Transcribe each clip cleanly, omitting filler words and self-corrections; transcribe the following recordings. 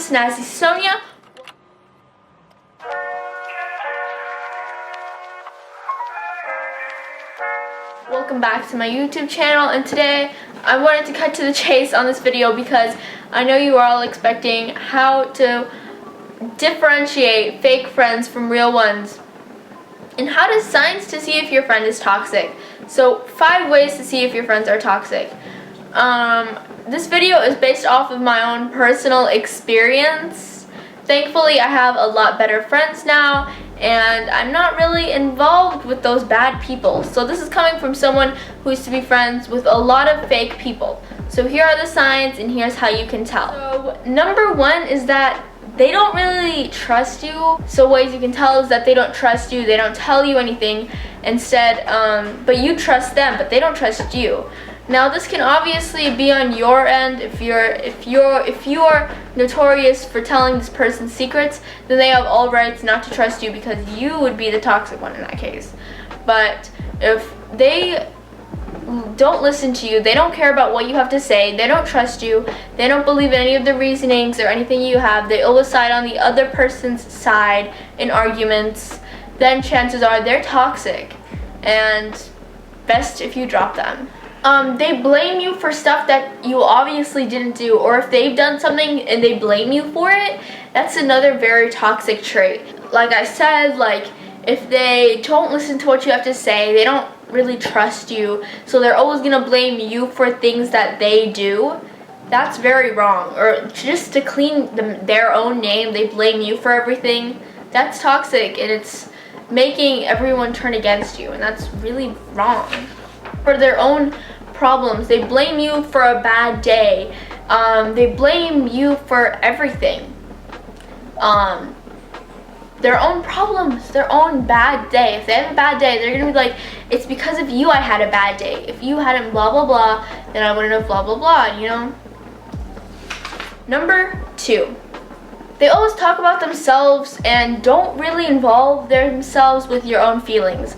Snazzy Sonia. Welcome back to my YouTube channel, and today I wanted to cut to the chase on this video because I know you are all expecting how to differentiate fake friends from real ones and how to signs to see if your friend is toxic. So 5 ways to see if your friends are toxic. This video is based off of my own personal experience. Thankfully, I have a lot better friends now, and I'm not really involved with those bad people. So this is coming from someone who used to be friends with a lot of fake people. So here are the signs, and here's how you can tell. So number 1 is that they don't really trust you. So ways you can tell is that they don't trust you, they don't tell you anything instead, but you trust them, but they don't trust you. Now this can obviously be on your end. If you're notorious for telling this person secrets, then they have all rights not to trust you because you would be the toxic one in that case. But if they don't listen to you, they don't care about what you have to say, they don't trust you, they don't believe in any of the reasonings or anything you have, they always side on the other person's side in arguments, then chances are they're toxic, and best if you drop them. They blame you for stuff that you obviously didn't do, or if they've done something and they blame you for it, that's another very toxic trait. Like I said, like if they don't listen to what you have to say, they don't really trust you, so they're always gonna blame you for things that they do. That's very wrong. Or just to clean their own name, they blame you for everything. That's toxic, and it's making everyone turn against you, and that's really wrong. For their own problems, they blame you for a bad day. They blame you for everything. Their own problems, their own bad day. If they have a bad day, they're gonna be like, it's because of you I had a bad day. If you hadn't blah blah blah, then I wouldn't have blah blah blah, you know? Number 2, they always talk about themselves and don't really involve themselves with your own feelings,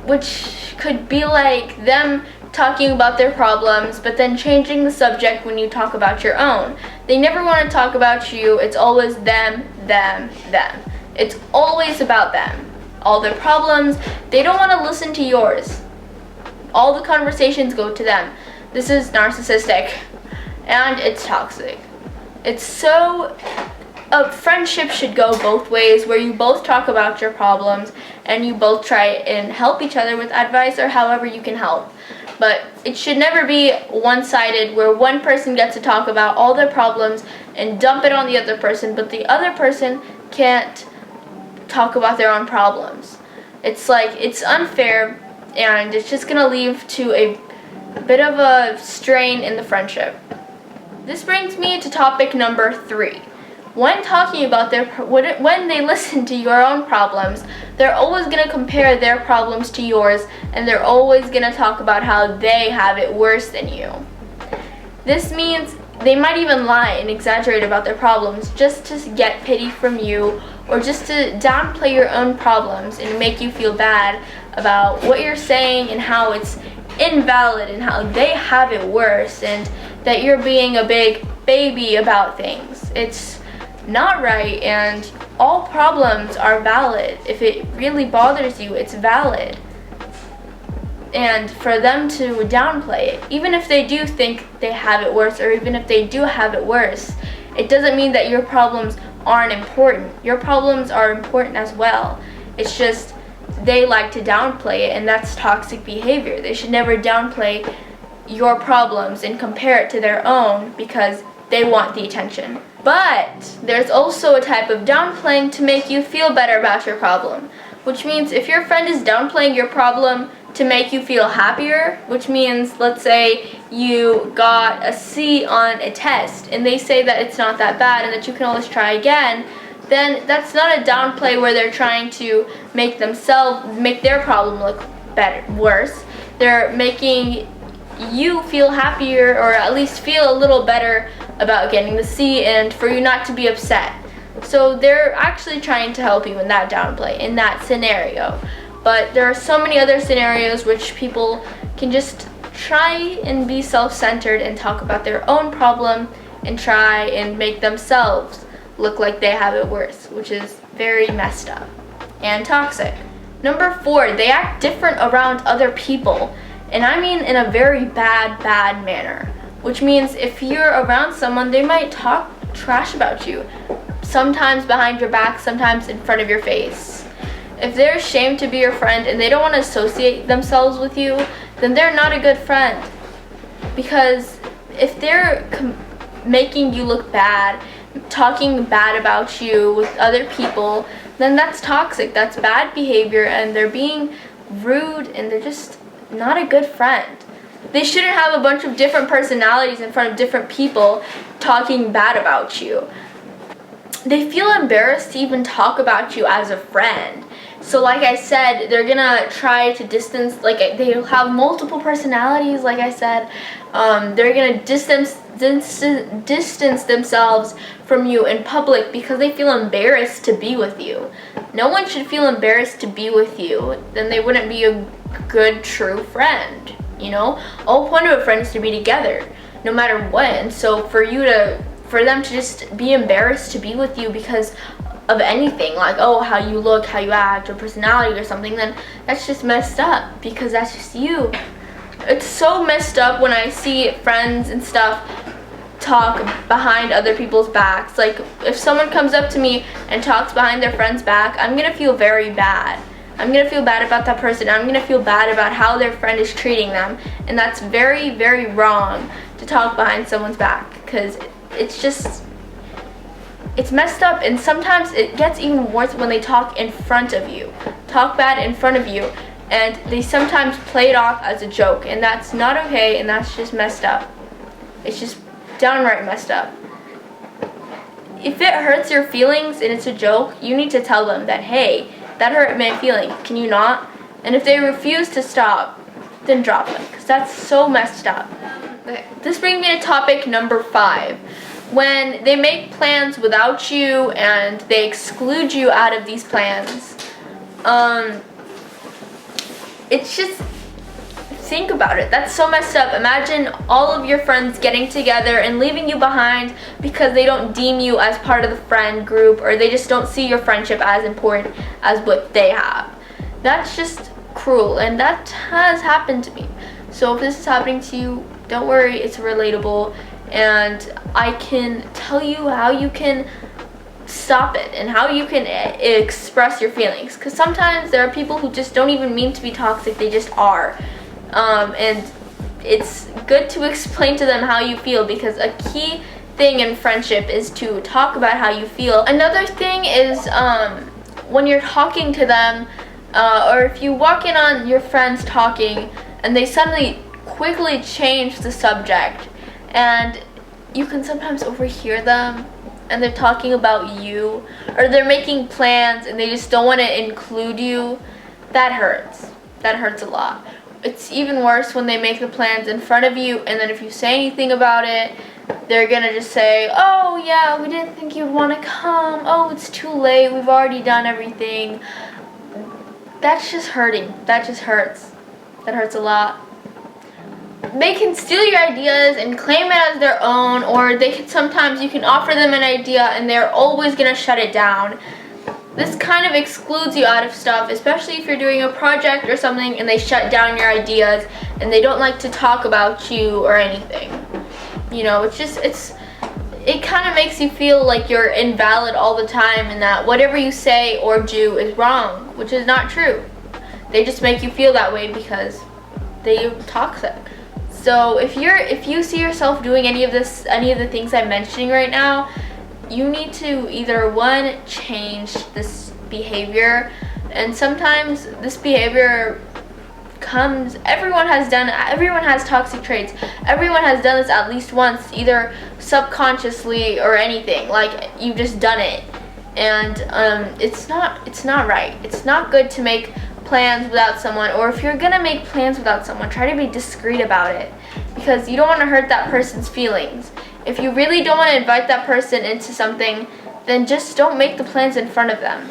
which could be like them talking about their problems but then changing the subject when you talk about your own. They never want to talk about you. It's always them, them, them. It's always about them. All their problems, they don't want to listen to yours. All the conversations go to them. This is narcissistic, and it's toxic. It's so... A friendship should go both ways, where you both talk about your problems and you both try and help each other with advice or however you can help. But it should never be one-sided, where one person gets to talk about all their problems and dump it on the other person, but the other person can't talk about their own problems. It's like, it's unfair, and it's just gonna lead to a bit of a strain in the friendship. This brings me to topic number 3. When talking about when they listen to your own problems, they're always going to compare their problems to yours, and they're always going to talk about how they have it worse than you. This means they might even lie and exaggerate about their problems just to get pity from you, or just to downplay your own problems and make you feel bad about what you're saying and how it's invalid and how they have it worse and that you're being a big baby about things. It's not right, and all problems are valid. If it really bothers you, it's valid. And for them to downplay it, even if they do think they have it worse, or even if they do have it worse, it doesn't mean that your problems aren't important. Your problems are important as well. It's just they like to downplay it, and that's toxic behavior. They should never downplay your problems and compare it to their own because they want the attention. But there's also a type of downplaying to make you feel better about your problem, which means if your friend is downplaying your problem to make you feel happier, which means, let's say you got a C on a test and they say that it's not that bad and that you can always try again, then that's not a downplay where they're trying to make their problem look worse. They're making you feel happier, or at least feel a little better about getting the C, and for you not to be upset. So they're actually trying to help you in that downplay, in that scenario. But there are so many other scenarios which people can just try and be self-centered and talk about their own problem and try and make themselves look like they have it worse, which is very messed up and toxic. Number 4, they act different around other people, and I mean in a very bad manner, which means if you're around someone, they might talk trash about you, sometimes behind your back, sometimes in front of your face. If they're ashamed to be your friend and they don't want to associate themselves with you, then they're not a good friend. Because if they're making you look bad, talking bad about you with other people, then that's toxic, that's bad behavior, and they're being rude, and they're just not a good friend. They shouldn't have a bunch of different personalities in front of different people talking bad about you. They feel embarrassed to even talk about you as a friend. So like I said, they're gonna try to distance, like they'll have multiple personalities, like I said. They're gonna distance themselves from you in public because they feel embarrassed to be with you. No one should feel embarrassed to be with you, then they wouldn't be a good, true friend, you know? All point of a friend is to be together, no matter what. And so for them to just be embarrassed to be with you because of anything, like, oh, how you look, how you act, or personality or something, then that's just messed up because that's just you. It's so messed up when I see friends and stuff talk behind other people's backs. Like, if someone comes up to me and talks behind their friend's back, I'm gonna feel very bad. I'm gonna feel bad about that person. I'm gonna feel bad about how their friend is treating them. And that's very, very wrong to talk behind someone's back, because it's messed up. And sometimes it gets even worse when they talk in front of you, talk bad in front of you, and they sometimes play it off as a joke, and that's not okay, and that's just messed up. It's just downright messed up. If it hurts your feelings and it's a joke, you need to tell them that, hey, that hurt my feelings, can you not? And if they refuse to stop, then drop them, because that's so messed up. Okay. This brings me to topic number 5. When they make plans without you and they exclude you out of these plans, it's just, think about it. That's so messed up. Imagine all of your friends getting together and leaving you behind because they don't deem you as part of the friend group, or they just don't see your friendship as important as what they have. That's just cruel, and that has happened to me. So if this is happening to you, don't worry, it's relatable, and I can tell you how you can stop it and how you can express your feelings, because sometimes there are people who just don't even mean to be toxic, they just are. And it's good to explain to them how you feel, because a key thing in friendship is to talk about how you feel. Another thing is when you're talking to them, or if you walk in on your friends talking and they suddenly quickly change the subject, and you can sometimes overhear them and they're talking about you, or they're making plans and they just don't want to include you, that hurts. That hurts a lot. It's even worse when they make the plans in front of you, and then if you say anything about it, they're gonna just say, oh yeah, we didn't think you'd want to come, oh, it's too late, we've already done everything. That's just hurting. That just hurts. That hurts a lot. They can steal your ideas and claim it as their own, or sometimes you can offer them an idea and they're always gonna shut it down. This kind of excludes you out of stuff, especially if you're doing a project or something and they shut down your ideas and they don't like to talk about you or anything. You know, it kind of makes you feel like you're invalid all the time, and that whatever you say or do is wrong, which is not true. They just make you feel that way because they're toxic. So if you see yourself doing any of the things I'm mentioning right now, you need to either, one, change this behavior, and sometimes this behavior everyone has toxic traits. Everyone has done this at least once, either subconsciously or anything, like you've just done it. And it's not right. It's not good to make plans without someone, or if you're gonna make plans without someone, try to be discreet about it, because you don't want to hurt that person's feelings. If you really don't want to invite that person into something, then just don't make the plans in front of them.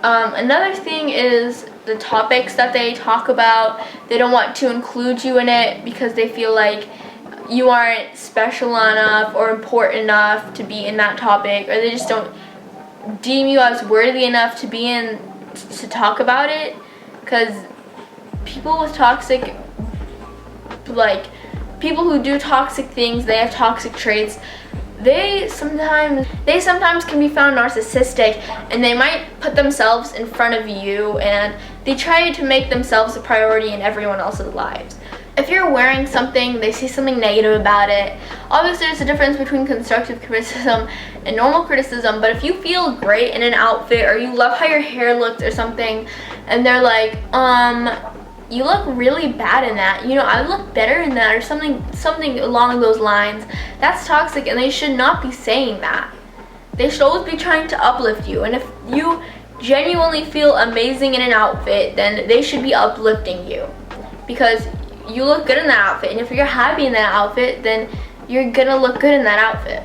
Another thing is the topics that they talk about. They don't want to include you in it because they feel like you aren't special enough or important enough to be in that topic, or they just don't deem you as worthy enough to be in to talk about it. Because people with toxic, like people who do toxic things, they have toxic traits, they sometimes can be found narcissistic, and they might put themselves in front of you, and they try to make themselves a priority in everyone else's lives. If you're wearing something, they see something negative about it. Obviously, there's a difference between constructive criticism and normal criticism, but if you feel great in an outfit, or you love how your hair looked or something, and they're like, you look really bad in that, you know, I look better in that, or something along those lines, that's toxic, and they should not be saying that. They should always be trying to uplift you, and if you genuinely feel amazing in an outfit, then they should be uplifting you, because you look good in that outfit, and if you're happy in that outfit, then you're gonna look good in that outfit.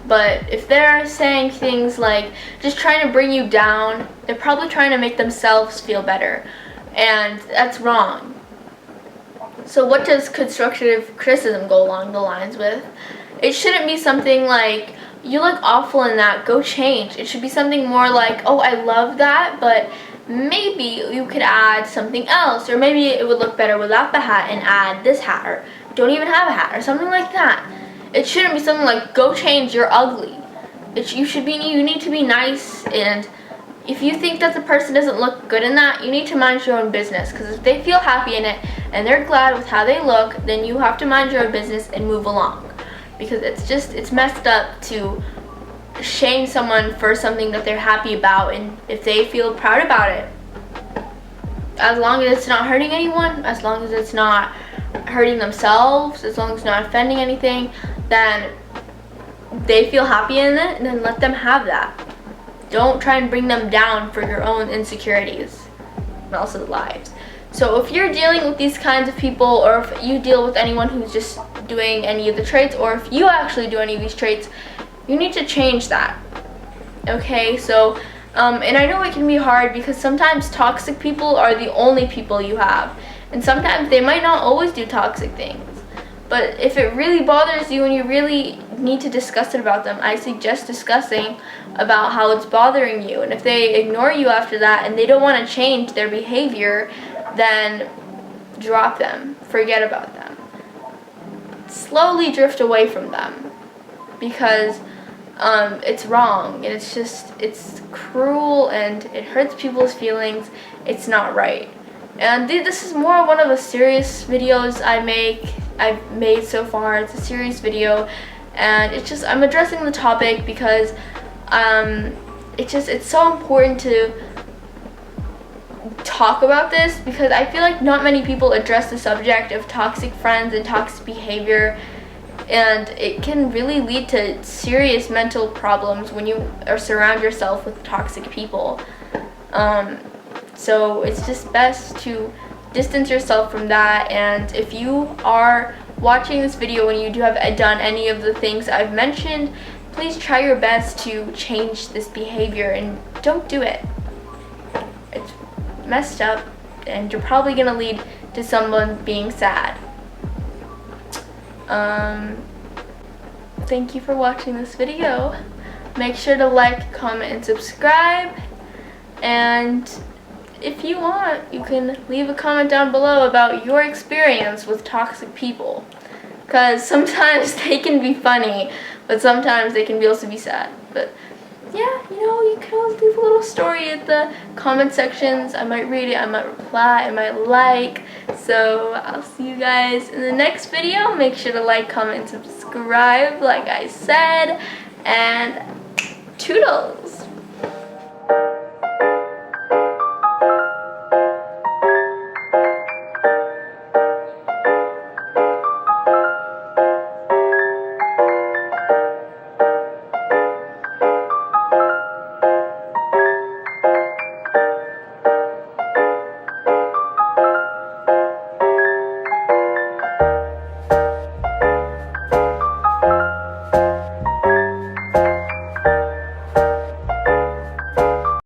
But if they're saying things like just trying to bring you down, they're probably trying to make themselves feel better, and that's wrong. So what does constructive criticism go along the lines with? It shouldn't be something like, you look awful in that, go change. It should be something more like, oh, I love that, but maybe you could add something else, or maybe it would look better without the hat and add this hat, or don't even have a hat, or something like that. It shouldn't be something like, go change, you're ugly. You need to be nice, and if you think that the person doesn't look good in that, you need to mind your own business, because if they feel happy in it and they're glad with how they look, then you have to mind your own business and move along, because it's messed up to shame someone for something that they're happy about, and if they feel proud about it, as long as it's not hurting anyone, as long as it's not hurting themselves, as long as it's not offending anything, then they feel happy in it, and then let them have that. Don't try and bring them down for your own insecurities and also lives. So if you're dealing with these kinds of people, or if you deal with anyone who's just doing any of the traits, or if you actually do any of these traits, you need to change that. Okay, so and I know it can be hard, because sometimes toxic people are the only people you have, and sometimes they might not always do toxic things. But if it really bothers you and you really need to discuss it about them, I suggest discussing about how it's bothering you. And if they ignore you after that and they don't want to change their behavior, then drop them, forget about them. Slowly drift away from them, because it's wrong, and it's cruel, and it hurts people's feelings. It's not right. And this is more one of the serious videos I've made so far. It's a serious video, and I'm addressing the topic because it's so important to talk about this, because I feel like not many people address the subject of toxic friends and toxic behavior, and it can really lead to serious mental problems when you surround yourself with toxic people. So it's just best to distance yourself from that, and if you are watching this video and you do have done any of the things I've mentioned, please try your best to change this behavior, and don't do it. It's messed up, and you're probably going to lead to someone being sad. Thank you for watching this video. Make sure to like, comment, and subscribe, and if you want, you can leave a comment down below about your experience with toxic people, because sometimes they can be funny, but sometimes they can also be sad. But yeah, you can always leave a little story at the comment sections. I might read it, I might reply, I might like. So I'll see you guys in the next video. Make sure to like, comment, and subscribe like I said, and toodles.